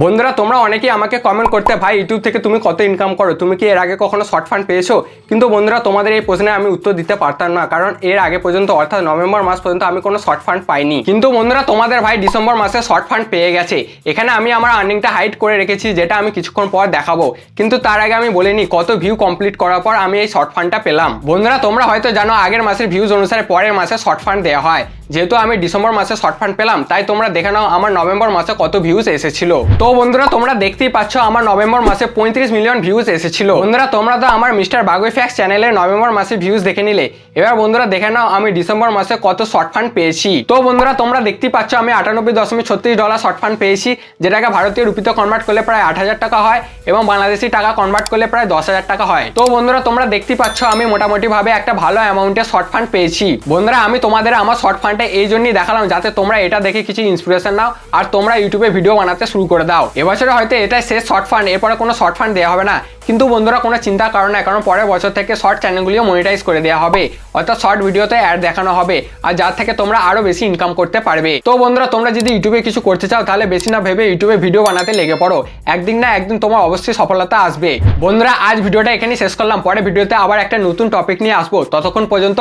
বন্ধুরা তোমরা অনেকেই আমাকে কমেন্ট করতে ভাই ইউটিউব থেকে তুমি কত ইনকাম করো, তুমি কি এর আগে কখনো শর্ট ফান্ড পেয়েছো? কিন্তু বন্ধুরা তোমাদের এই প্রশ্নে আমি উত্তর দিতে পারতাম না, কারণ এর আগে পর্যন্ত অর্থাৎ নভেম্বর মাস পর্যন্ত আমি কোনো শর্ট ফান্ড পাইনি। কিন্তু বন্ধুরা তোমাদের ভাই ডিসেম্বর মাসে শর্ট ফান্ড পেয়ে গেছে। এখানে আমি আমার আর্নিংটা হাইড করে রেখেছি, যেটা আমি কিছুক্ষণ পর দেখাবো। কিন্তু তার আগে আমি বলে নিই কত ভিউ কমপ্লিট করার পর আমি এই শর্ট ফান্ডটা পেলাম। বন্ধুরা তোমরা হয়তো জানো আগের মাসের ভিউজ অনুসারে পরের মাসে শর্ট ফান্ড দেওয়া হয়। যেহেতু আমি ডিসেম্বর মাসে শর্ট ফান্ড পেলাম, তাই তোমরা দেখে নাও আমার নভেম্বর মাসে কত ভিউজ এসেছিল। তো বন্ধুরা তোমরা দেখতেই পাচ্ছ আমার নভেম্বর মাসে 35 মিলিয়ন ভিউজ এসেছিল। বন্ধুরা তোমরা তো আমার মিস্টার বাগুই ফ্যাক্স চ্যানেলে নভেম্বর মাসে ভিউজ দেখে নিলে, এবার বন্ধুরা দেখে নাও আমি ডিসেম্বর মাসে কত শর্ট ফান্ড পেয়েছি। তো বন্ধুরা তোমরা দেখতেই পাচ্ছ আমি $98.36 শর্ট ফান্ড পেয়েছি, যেটাকে ভারতীয় রুপিতে কনভার্ট করলে প্রায় 8,000 টাকা হয় এবং বাংলাদেশি টাকা কনভার্ট করলে প্রায় 10,000 টাকা হয়। তো বন্ধুরা তোমরা দেখতেই পাচ্ছ আমি মোটামুটি ভাবে একটা ভালো অ্যামাউন্টের শর্ট ফান্ড পেয়েছি। বন্ধুরা আমি তোমাদের আমার শর্ট ফান্ডটা এই জন্যই দেখালাম যাতে তোমরা এটা দেখে কিছু ইন্সপিরেশন নাও আর তোমরা ইউটিউবে ভিডিও বানাতে শুরু করে দাও। এবছরে হয়তো এটাই শেষ শর্ট ফান্ড, এরপরে কোনো শর্ট ফান্ড দেওয়া হবে না। কিন্তু বন্ধুরা কোনো চিন্তার কারণ নাই, কারণ পরের বছর থেকে শর্ট চ্যানেলগুলিও মনিটাইজ করে দেওয়া হবে, অর্থাৎ শর্ট ভিডিওতে অ্যাড দেখানো হবে, আর যার থেকে তোমরা আরো বেশি ইনকাম করতে পারবে। তো বন্ধুরা তোমরা যদি ইউটিউবে কিছু করতে চাও তাহলে বেশি না ভেবে ইউটিউবে ভিডিও বানাতে লেগে পড়ো, একদিন না একদিন তোমার অবশ্যই সফলতা আসবে। বন্ধুরা আজ ভিডিওটা এখানেই শেষ করলাম, পরের ভিডিওতে আবার একটা নতুন টপিক নিয়ে আসবো। ততক্ষণ পর্যন্ত